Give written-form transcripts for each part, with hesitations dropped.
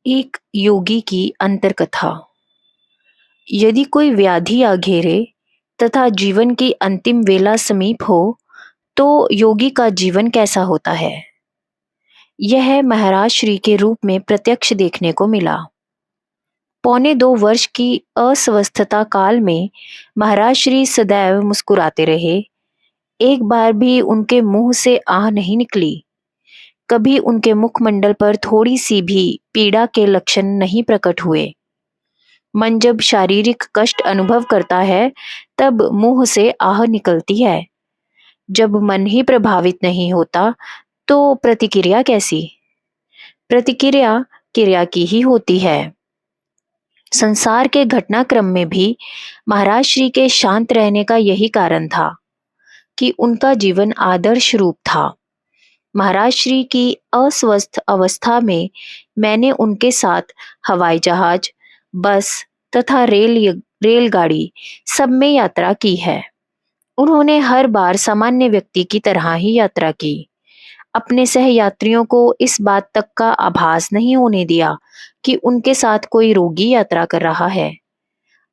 एक योगी की अंतरकथा। यदि कोई व्याधि आ घेरे तथा जीवन की अंतिम वेला समीप हो, तो योगी का जीवन कैसा होता है, यह महाराज श्री के रूप में प्रत्यक्ष देखने को मिला। पौने 2 वर्ष की अस्वस्थता काल में महाराज श्री सदैव मुस्कुराते रहे। एक बार भी उनके मुंह से आह नहीं निकली। कभी उनके मुखमंडल पर थोड़ी सी भी पीड़ा के लक्षण नहीं प्रकट हुए। मन जब शारीरिक कष्ट अनुभव करता है, तब मुंह से आह निकलती है। जब मन ही प्रभावित नहीं होता, तो प्रतिक्रिया कैसी? प्रतिक्रिया क्रिया की ही होती है। संसार के घटनाक्रम में भी महाराज श्री के शांत रहने का यही कारण था कि उनका जीवन आदर्श रूप था। महाराज श्री की अस्वस्थ अवस्था में मैंने उनके साथ हवाई जहाज, बस तथा रेलगाड़ी सब में यात्रा की है। उन्होंने हर बार सामान्य व्यक्ति की तरह ही यात्रा की। अपने सहयात्रियों को इस बात तक का आभास नहीं होने दिया कि उनके साथ कोई रोगी यात्रा कर रहा है।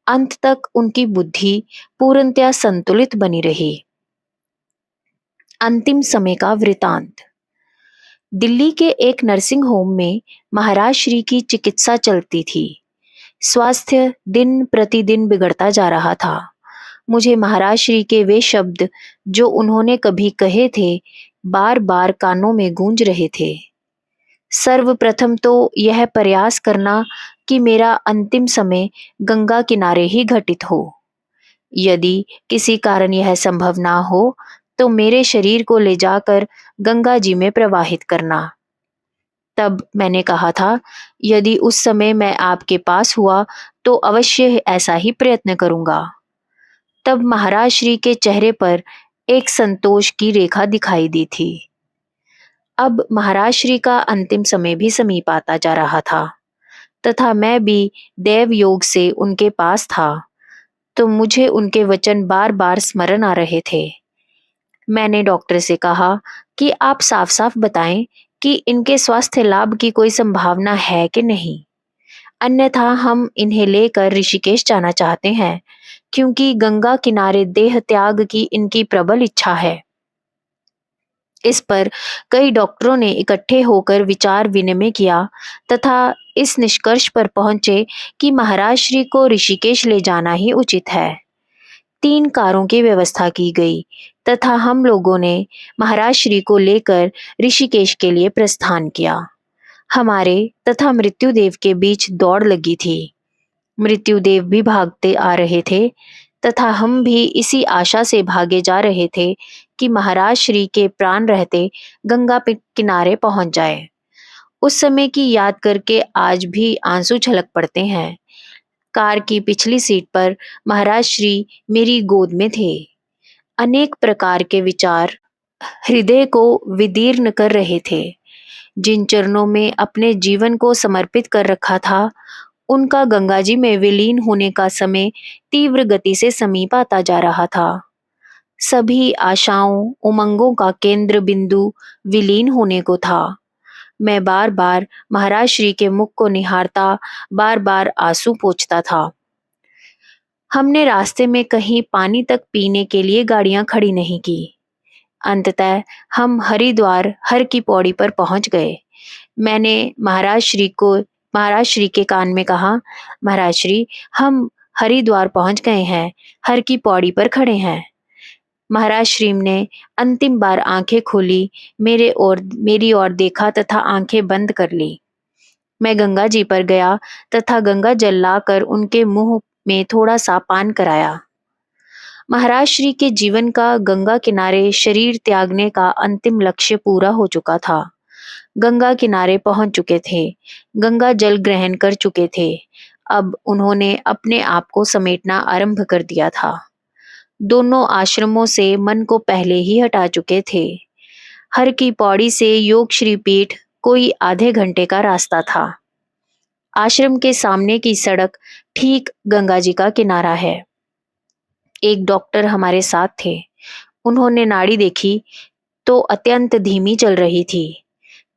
अंत तक उनकी बुद्धि पूर्णतया संतुलित बनी रही। अंतिम समय का वृतांत। दिल्ली के एक नर्सिंग होम में महाराज श्री की चिकित्सा चलती थी। स्वास्थ्य दिन प्रतिदिन बिगड़ता जा रहा था। मुझे महाराज श्री के वे शब्द जो उन्होंने कभी कहे थे, बार बार कानों में गूंज रहे थे। सर्वप्रथम तो यह प्रयास करना कि मेरा अंतिम समय गंगा किनारे ही घटित हो। यदि किसी कारण यह संभव ना हो, तो मेरे शरीर को ले जाकर गंगा जी में प्रवाहित करना। तब मैंने कहा था, यदि उस समय मैं आपके पास हुआ तो अवश्य ऐसा ही प्रयत्न करूंगा। तब महाराज श्री के चेहरे पर एक संतोष की रेखा दिखाई दी थी। अब महाराज श्री का अंतिम समय भी समीप आता जा रहा था तथा मैं भी देव योग से उनके पास था, तो मुझे उनके वचन बार बार स्मरण आ रहे थे। मैंने डॉक्टर से कहा कि आप साफ साफ बताएं कि इनके स्वास्थ्य लाभ की कोई संभावना है कि नहीं, अन्यथा हम इन्हें लेकर ऋषिकेश जाना चाहते हैं, क्योंकि गंगा किनारे देह त्याग की इनकी प्रबल इच्छा है। इस पर कई डॉक्टरों ने इकट्ठे होकर विचार विनिमय किया तथा इस निष्कर्ष पर पहुंचे कि महाराज श्री को ऋषिकेश ले जाना ही उचित है। 3 कारों की व्यवस्था की गई तथा हम लोगों ने महाराज श्री को लेकर ऋषिकेश के लिए प्रस्थान किया। हमारे तथा मृत्युदेव के बीच दौड़ लगी थी। मृत्युदेव भी भागते आ रहे थे तथा हम भी इसी आशा से भागे जा रहे थे कि महाराज श्री के प्राण रहते गंगा किनारे पहुंच जाए। उस समय की याद करके आज भी आंसू छलक पड़ते हैं। कार की पिछली सीट पर महाराज श्री मेरी गोद में थे। अनेक प्रकार के विचार हृदय को विदीर्ण कर रहे थे। जिन चरणों में अपने जीवन को समर्पित कर रखा था, उनका गंगा जी में विलीन होने का समय तीव्र गति से समीप आता जा रहा था। सभी आशाओं उमंगों का केंद्र बिंदु विलीन होने को था। मैं बार बार महाराज श्री के मुख को निहारता, बार बार आंसू पोंछता था। हमने रास्ते में कहीं पानी तक पीने के लिए गाड़ियां खड़ी नहीं की। अंततः हम हरिद्वार हर की पौड़ी पर पहुंच गए। मैंने महाराज श्री के कान में कहा, महाराज श्री, हम हरिद्वार पहुंच गए हैं, हर की पौड़ी पर खड़े हैं। महाराज श्री ने अंतिम बार आंखें खोली, मेरी ओर देखा तथा आंखें बंद कर ली। मैं गंगा जी पर गया तथा गंगा जल लाकर उनके मुंह में थोड़ा सा पान कराया। महाराज श्री के जीवन का गंगा किनारे शरीर त्यागने का अंतिम लक्ष्य पूरा हो चुका था। गंगा किनारे पहुंच चुके थे, गंगा जल ग्रहण कर चुके थे। अब उन्होंने अपने आप को समेटना आरंभ कर दिया था। दोनों आश्रमों से मन को पहले ही हटा चुके थे। हर की पौड़ी से योग श्री पीठ कोई आधे घंटे का रास्ता था। आश्रम के सामने की सड़क ठीक गंगा जी का किनारा है। एक डॉक्टर हमारे साथ थे। उन्होंने नाड़ी देखी तो अत्यंत धीमी चल रही थी।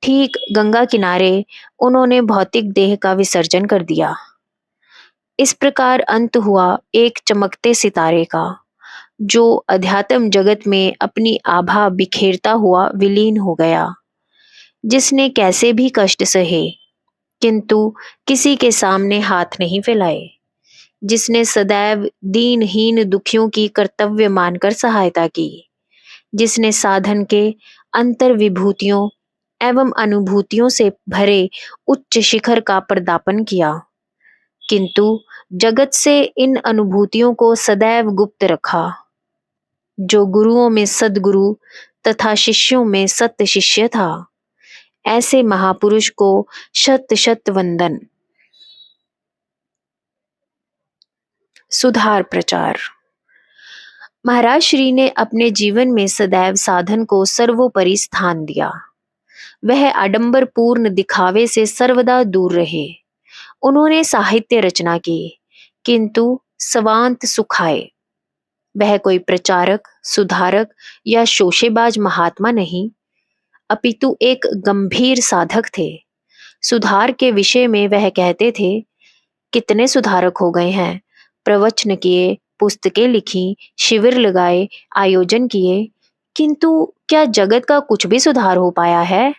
ठीक गंगा किनारे उन्होंने भौतिक देह का विसर्जन कर दिया। इस प्रकार अंत हुआ एक चमकते सितारे का, जो अध्यात्म जगत में अपनी आभा बिखेरता हुआ विलीन हो गया। जिसने कैसे भी कष्ट सहे, किंतु किसी के सामने हाथ नहीं फैलाए। जिसने सदैव दीनहीन दुखियों की कर्तव्य मानकर सहायता की। जिसने साधन के अंतर विभूतियों एवं अनुभूतियों से भरे उच्च शिखर का पर्दापण किया, किंतु जगत से इन अनुभूतियों को सदैव गुप्त रखा। जो गुरुओं में सद्गुरु तथा शिष्यों में सत्य शिष्य था, ऐसे महापुरुष को शत शत वंदन। सुधार प्रचार। महाराज श्री ने अपने जीवन में सदैव साधन को सर्वोपरि स्थान दिया। वह आडंबर पूर्ण दिखावे से सर्वदा दूर रहे। उन्होंने साहित्य रचना की, किंतु स्वांत सुखाए। वह कोई प्रचारक, सुधारक या शोशेबाज महात्मा नहीं, अपितु एक गंभीर साधक थे। सुधार के विषय में वह कहते थे, कितने सुधारक हो गए हैं, प्रवचन किए, पुस्तकें लिखी, शिविर लगाए, आयोजन किए, किंतु क्या जगत का कुछ भी सुधार हो पाया है?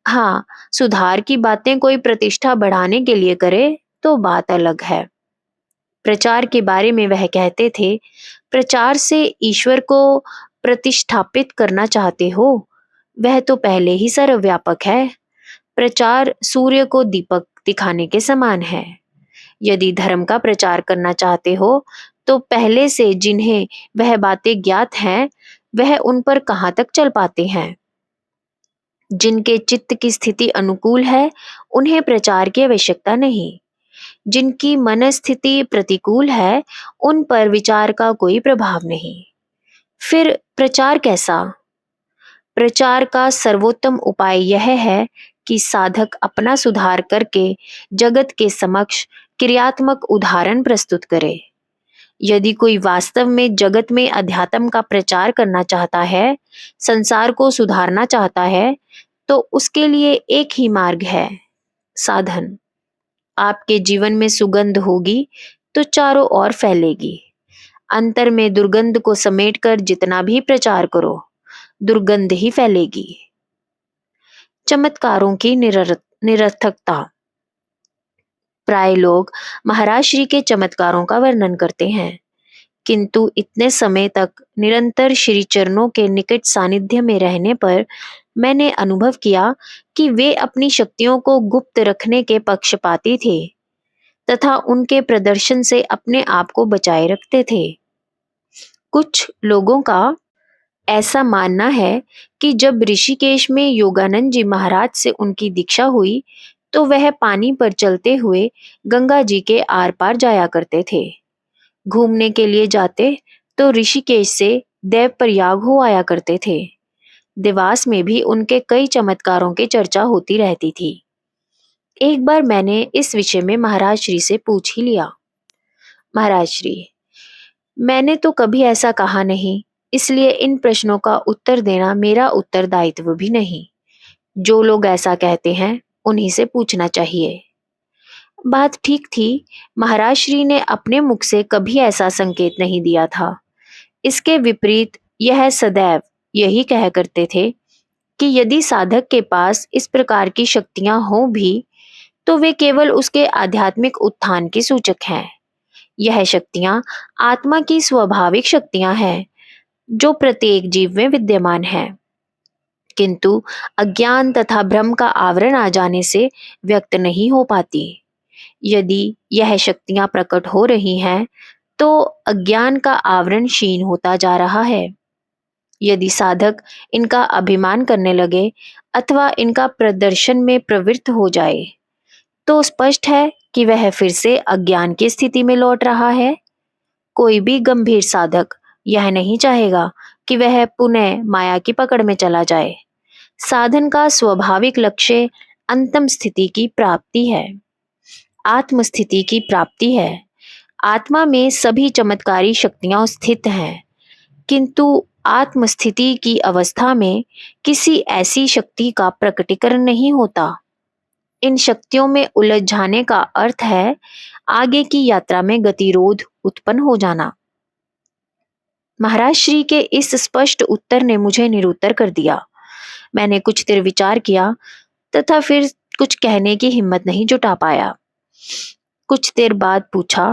हाँ, सुधार की बातें कोई प्रतिष्ठा बढ़ाने के लिए करे तो बात अलग है। प्रचार के बारे में वह कहते थे, प्रचार से ईश्वर को प्रतिष्ठापित करना चाहते हो, वह तो पहले ही सर्वव्यापक है। प्रचार सूर्य को दीपक दिखाने के समान है। यदि धर्म का प्रचार करना चाहते हो, तो पहले से जिन्हें वह बातें ज्ञात हैं, वह उन पर कहाँ तक चल पाते हैं। जिनके चित्त की स्थिति अनुकूल है, उन्हें प्रचार की आवश्यकता नहीं। जिनकी मनस्थिति प्रतिकूल है, उन पर विचार का कोई प्रभाव नहीं। फिर प्रचार कैसा? प्रचार का सर्वोत्तम उपाय यह है कि साधक अपना सुधार करके जगत के समक्ष क्रियात्मक उदाहरण प्रस्तुत करे। यदि कोई वास्तव में जगत में अध्यात्म का प्रचार करना चाहता है, संसार को सुधारना चाहता है, तो उसके लिए एक ही मार्ग है, साधन। आपके जीवन में सुगंध होगी तो चारों ओर फैलेगी। अंतर में दुर्गंध को समेटकर जितना भी प्रचार करो, दुर्गंध ही फैलेगी। चमत्कारों की निरर्थकता। प्राय लोग महाराज श्री के चमत्कारों का वर्णन करते हैं, किंतु इतने समय तक निरंतर श्री चरणों के निकट सानिध्य में रहने पर मैंने अनुभव किया कि वे अपनी शक्तियों को गुप्त रखने के पक्षपाती थे तथा उनके प्रदर्शन से अपने आप को बचाए रखते थे। कुछ लोगों का ऐसा मानना है कि जब ऋषिकेश में योगानंद जी महाराज से उनकी दीक्षा हुई, तो वह पानी पर चलते हुए गंगा जी के आर पार जाया करते थे। घूमने के लिए जाते तो ऋषिकेश से देवप्रयाग हो आया करते थे। देवास में भी उनके कई चमत्कारों की चर्चा होती रहती थी। एक बार मैंने इस विषय में महाराज श्री से पूछ ही लिया, महाराज श्री, मैंने तो कभी ऐसा कहा नहीं, इसलिए इन प्रश्नों का उत्तर देना मेरा उत्तरदायित्व भी नहीं। जो लोग ऐसा कहते हैं, उन्हीं से पूछना चाहिए। बात ठीक थी। महाराज श्री ने अपने मुख से कभी ऐसा संकेत नहीं दिया था। इसके विपरीत यह सदैव यही कहा करते थे कि यदि साधक के पास इस प्रकार की शक्तियां हों भी, तो वे केवल उसके आध्यात्मिक उत्थान की सूचक हैं। यह शक्तियां आत्मा की स्वाभाविक शक्तियां हैं, जो प्रत्येक जीव में विद्यमान है, किंतु अज्ञान तथा भ्रम का आवरण आ जाने से व्यक्त नहीं हो पाती। यदि यह शक्तियां प्रकट हो रही हैं, तो अज्ञान का आवरण क्षीण होता जा रहा है। यदि साधक इनका अभिमान करने लगे अथवा इनका प्रदर्शन में प्रवृत्त हो जाए, तो स्पष्ट है कि वह फिर से अज्ञान की स्थिति में लौट रहा है। कोई भी गंभीर साधक यह नहीं चाहेगा कि वह पुनः माया की पकड़ में चला जाए। साधन का स्वाभाविक लक्ष्य अंतम स्थिति की प्राप्ति है, आत्म स्थिति की प्राप्ति है। आत्मा में सभी चमत्कारी शक्तियां स्थित हैं, किंतु आत्मस्थिति की अवस्था में किसी ऐसी शक्ति का प्रकटीकरण नहीं होता। इन शक्तियों में उलझ जाने का अर्थ है आगे की यात्रा में गतिरोध उत्पन्न हो जाना। महाराज श्री के इस स्पष्ट उत्तर ने मुझे निरुत्तर कर दिया। मैंने कुछ देर विचार किया तथा फिर कुछ कहने की हिम्मत नहीं जुटा पाया। कुछ देर बाद पूछा,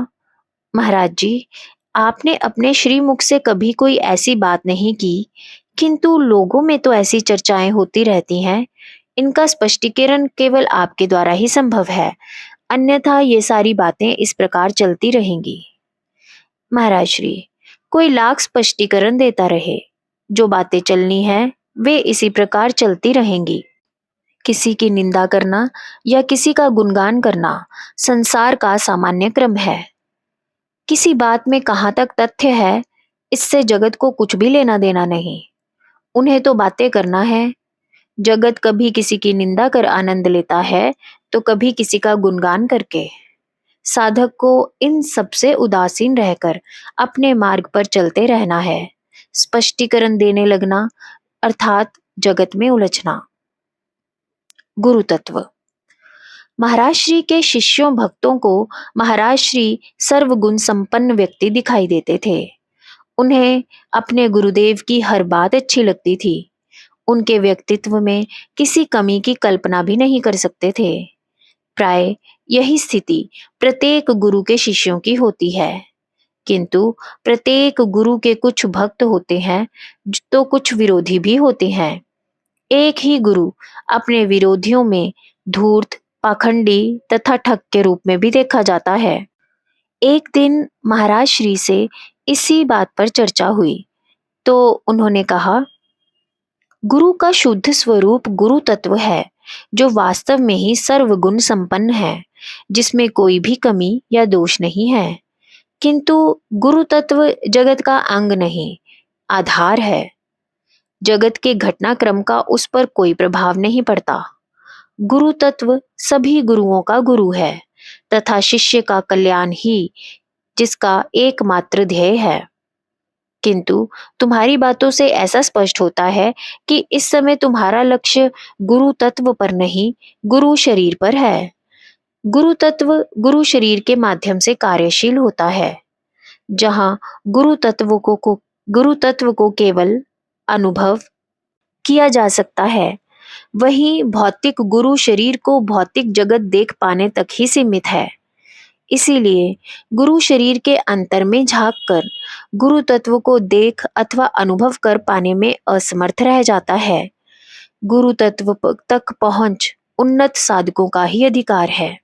महाराज जी, आपने अपने श्रीमुख से कभी कोई ऐसी बात नहीं की, किंतु लोगों में तो ऐसी चर्चाएं होती रहती हैं। इनका स्पष्टीकरण केवल आपके द्वारा ही संभव है, अन्यथा ये सारी बातें इस प्रकार चलती रहेंगी। महाराज श्री, कोई लाख स्पष्टीकरण देता रहे, जो बातें चलनी है वे इसी प्रकार चलती रहेंगी। किसी की निंदा करना या किसी का गुणगान करना संसार का सामान्य क्रम है। किसी बात में कहाँ तक तथ्य है, इससे जगत को कुछ भी लेना देना नहीं। उन्हें तो बातें करना है। जगत कभी किसी की निंदा कर आनंद लेता है तो कभी किसी का गुणगान करके। साधक को इन सबसे उदासीन रहकर अपने मार्ग पर चलते रहना है। स्पष्टीकरण देने लगना अर्थात जगत में उलझना। गुरु तत्व। महाराज श्री के शिष्यों भक्तों को महाराज श्री सर्वगुण संपन्न व्यक्ति दिखाई देते थे। उन्हें अपने गुरुदेव की हर बात अच्छी लगती थी। उनके व्यक्तित्व में किसी कमी की कल्पना भी नहीं कर सकते थे। प्राय यही स्थिति प्रत्येक गुरु के शिष्यों की होती है, किंतु प्रत्येक गुरु के कुछ भक्त होते हैं तो कुछ विरोधी भी होते हैं। एक ही गुरु अपने विरोधियों में धूर्त, पाखंडी तथा ठग के रूप में भी देखा जाता है। एक दिन महाराज श्री से इसी बात पर चर्चा हुई तो उन्होंने कहा, गुरु का शुद्ध स्वरूप गुरु तत्व है, जो वास्तव में ही सर्वगुण संपन्न है, जिसमें कोई भी कमी या दोष नहीं है। किंतु गुरु तत्व जगत का अंग नहीं, आधार है। जगत के घटनाक्रम का उस पर कोई प्रभाव नहीं पड़ता। गुरु तत्व सभी गुरुओं का गुरु है तथा शिष्य का कल्याण ही जिसका एकमात्र ध्येय है। किंतु तुम्हारी बातों से ऐसा स्पष्ट होता है कि इस समय तुम्हारा लक्ष्य गुरु तत्व पर नहीं, गुरु शरीर पर है। गुरु तत्व गुरु शरीर के माध्यम से कार्यशील होता है। जहाँ गुरु तत्व को केवल अनुभव किया जा सकता है, वहीं भौतिक गुरु शरीर को भौतिक जगत देख पाने तक ही सीमित है। इसीलिए गुरु शरीर के अंतर में झांक कर गुरु तत्व को देख अथवा अनुभव कर पाने में असमर्थ रह जाता है। गुरु तत्व तक पहुंच उन्नत साधकों का ही अधिकार है।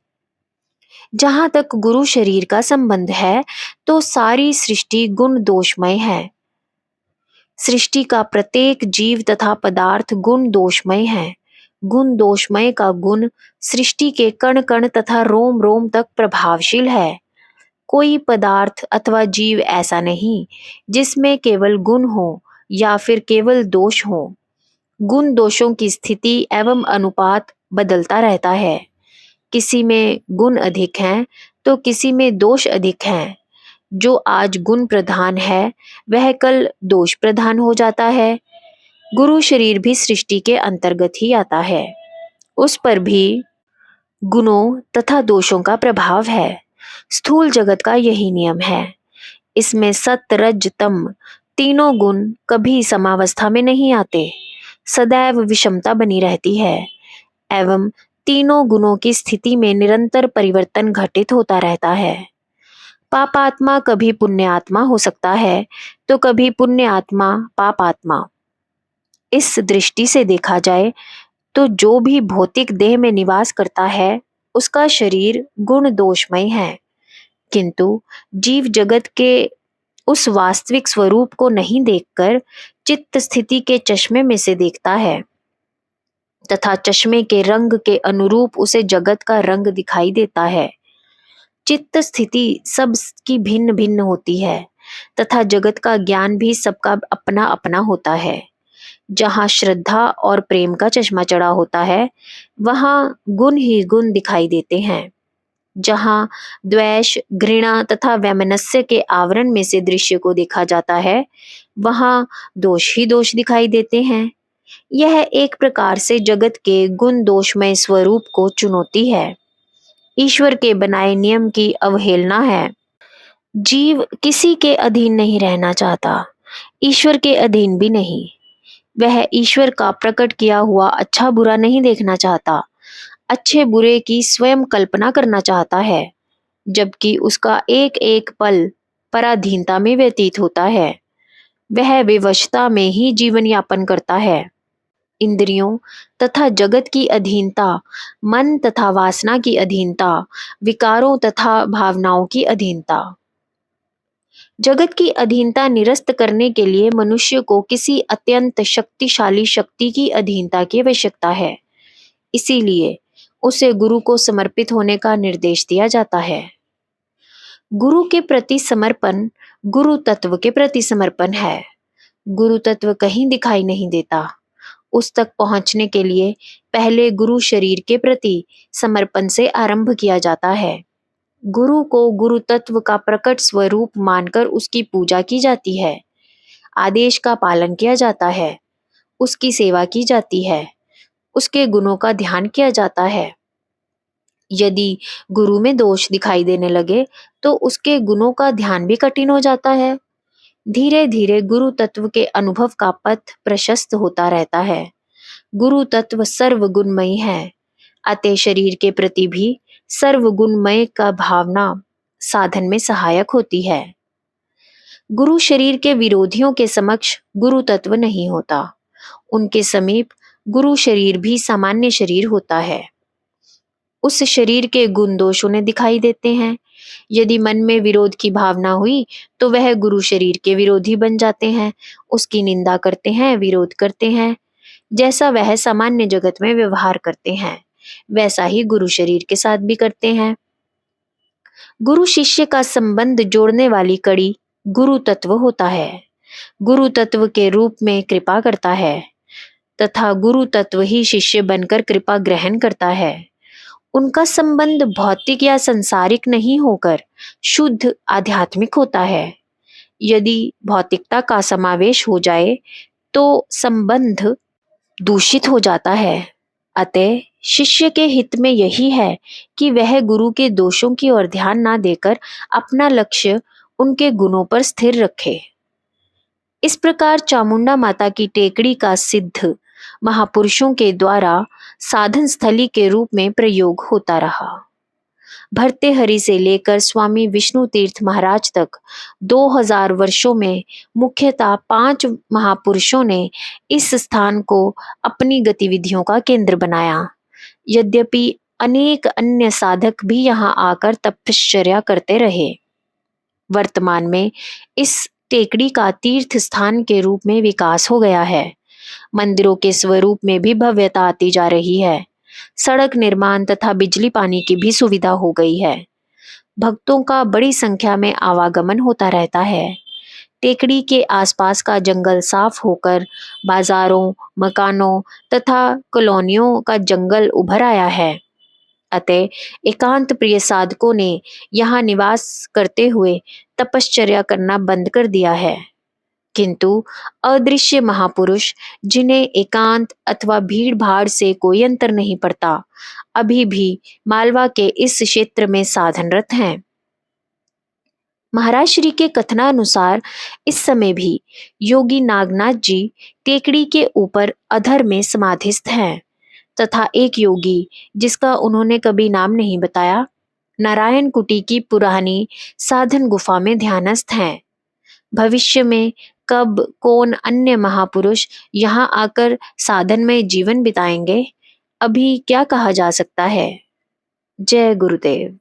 जहां तक गुरु शरीर का संबंध है तो सारी सृष्टि गुण दोषमय है। सृष्टि का प्रत्येक जीव तथा पदार्थ गुण दोषमय है। गुण दोषमय का गुण सृष्टि के कण कण तथा रोम रोम तक प्रभावशील है। कोई पदार्थ अथवा जीव ऐसा नहीं जिसमें केवल गुण हो या फिर केवल दोष हो। गुण दोषों की स्थिति एवं अनुपात बदलता रहता है। किसी में गुण अधिक हैं तो किसी में दोष अधिक हैं। जो आज गुण प्रधान है वह कल दोष प्रधान हो जाता है। गुरु शरीर भी सृष्टि के अंतर्गत ही आता है। उस पर भी गुणों तथा दोषों का प्रभाव है। स्थूल जगत का यही नियम है। इसमें सत रज तम तीनों गुण कभी समावस्था में नहीं आते, सदैव विषमता बनी रहती है एवं तीनों गुणों की स्थिति में निरंतर परिवर्तन घटित होता रहता है। पापात्मा कभी पुण्यात्मा हो सकता है तो कभी पुण्यात्मा पापात्मा। इस दृष्टि से देखा जाए तो जो भी भौतिक देह में निवास करता है उसका शरीर गुण दोषमय है, किंतु जीव जगत के उस वास्तविक स्वरूप को नहीं देखकर चित्त स्थिति के चश्मे में से देखता है तथा चश्मे के रंग के अनुरूप उसे जगत का रंग दिखाई देता है। चित्त स्थिति सबकी भिन्न भिन्न होती है तथा जगत का ज्ञान भी सबका अपना अपना होता है। जहाँ श्रद्धा और प्रेम का चश्मा चढ़ा होता है वहाँ गुण ही गुण दिखाई देते हैं। जहाँ द्वेष, घृणा तथा वैमनस्य के आवरण में से दृश्य को देखा जाता है वहां दोष ही दोष दिखाई देते हैं। यह एक प्रकार से जगत के गुण दोषमय स्वरूप को चुनौती है, ईश्वर के बनाए नियम की अवहेलना है। जीव किसी के अधीन नहीं रहना चाहता, ईश्वर के अधीन भी नहीं। वह ईश्वर का प्रकट किया हुआ अच्छा बुरा नहीं देखना चाहता, अच्छे बुरे की स्वयं कल्पना करना चाहता है, जबकि उसका एक एक पल पराधीनता में व्यतीत होता है। वह विवशता में ही जीवन यापन करता है। इंद्रियों तथा जगत की अधीनता, मन तथा वासना की अधीनता, विकारों तथा भावनाओं की अधीनता। जगत की अधीनता निरस्त करने के लिए मनुष्य को किसी अत्यंत शक्तिशाली शक्ति की अधीनता की आवश्यकता है। इसीलिए उसे गुरु को समर्पित होने का निर्देश दिया जाता है। गुरु के प्रति समर्पण गुरु तत्व के प्रति समर्पण है। गुरु तत्व कहीं दिखाई नहीं देता। उस तक पहुंचने के लिए पहले गुरु शरीर के प्रति समर्पण से आरंभ किया जाता है। गुरु को गुरु तत्व का प्रकट स्वरूप मानकर उसकी पूजा की जाती है, आदेश का पालन किया जाता है, उसकी सेवा की जाती है, उसके गुणों का ध्यान किया जाता है। यदि गुरु में दोष दिखाई देने लगे तो उसके गुणों का ध्यान भी कठिन हो जाता है। धीरे धीरे गुरु तत्व के अनुभव का पथ प्रशस्त होता रहता है। गुरु तत्व सर्वगुणमयी है, अतः शरीर के प्रति भी सर्वगुणमय का भावना साधन में सहायक होती है। गुरु शरीर के विरोधियों के समक्ष गुरु तत्व नहीं होता, उनके समीप गुरु शरीर भी सामान्य शरीर होता है। उस शरीर के गुण दोष उन्हें दिखाई देते हैं। यदि मन में विरोध की भावना हुई तो वह गुरु शरीर के विरोधी बन जाते हैं, उसकी निंदा करते हैं, विरोध करते हैं। जैसा वह सामान्य जगत में व्यवहार करते हैं, वैसा ही गुरु शरीर के साथ भी करते हैं। गुरु शिष्य का संबंध जोड़ने वाली कड़ी गुरु तत्व होता है। गुरु तत्व के रूप में कृपा करता है तथा गुरु तत्व ही शिष्य बनकर कृपा ग्रहण करता है। उनका संबंध भौतिक या संसारिक नहीं होकर शुद्ध आध्यात्मिक होता है। यदि भौतिकता का समावेश हो जाए तो संबंध दूषित हो जाता है। अतः शिष्य के हित में यही है कि वह गुरु के दोषों की ओर ध्यान ना देकर अपना लक्ष्य उनके गुणों पर स्थिर रखे। इस प्रकार चामुंडा माता की टेकड़ी का सिद्ध महापुरुषों के द्वारा साधन स्थली के रूप में प्रयोग होता रहा। भर्तृहरि से लेकर स्वामी विष्णु तीर्थ महाराज तक 2000 वर्षों में मुख्यतः 5 महापुरुषों ने इस स्थान को अपनी गतिविधियों का केंद्र बनाया। यद्यपि अनेक अन्य साधक भी यहाँ आकर तपश्चर्या करते रहे। वर्तमान में इस टेकड़ी का तीर्थ स्थान के रूप में विकास हो गया है। मंदिरों के स्वरूप में भी भव्यता आती जा रही है। सड़क निर्माण तथा बिजली पानी की भी सुविधा हो गई है। भक्तों का बड़ी संख्या में आवागमन होता रहता है। टेकड़ी के आसपास का जंगल साफ होकर बाजारों, मकानों तथा कॉलोनियों का जंगल उभर आया है। अतः एकांत प्रिय साधकों ने यहाँ निवास करते हुए तपश्चर्या करना बंद कर दिया है। किंतु अदृश्य महापुरुष, जिन्हें एकांत अथवा भीड़ भाड़ से कोई अंतर नहीं पड़ता, अभी भी मालवा के इस क्षेत्र में साधनरत हैं। महाराज श्री के कथनानुसार इस समय भी योगी नागनाथ जी टेकड़ी के ऊपर अधर में समाधिस्थ हैं तथा एक योगी, जिसका उन्होंने कभी नाम नहीं बताया, नारायण कुटी की पुरानी साधन गुफा में ध्यानस्थ हैं। भविष्य में कब कौन अन्य महापुरुष यहाँ आकर साधन में जीवन बिताएंगे, अभी क्या कहा जा सकता है। जय गुरुदेव।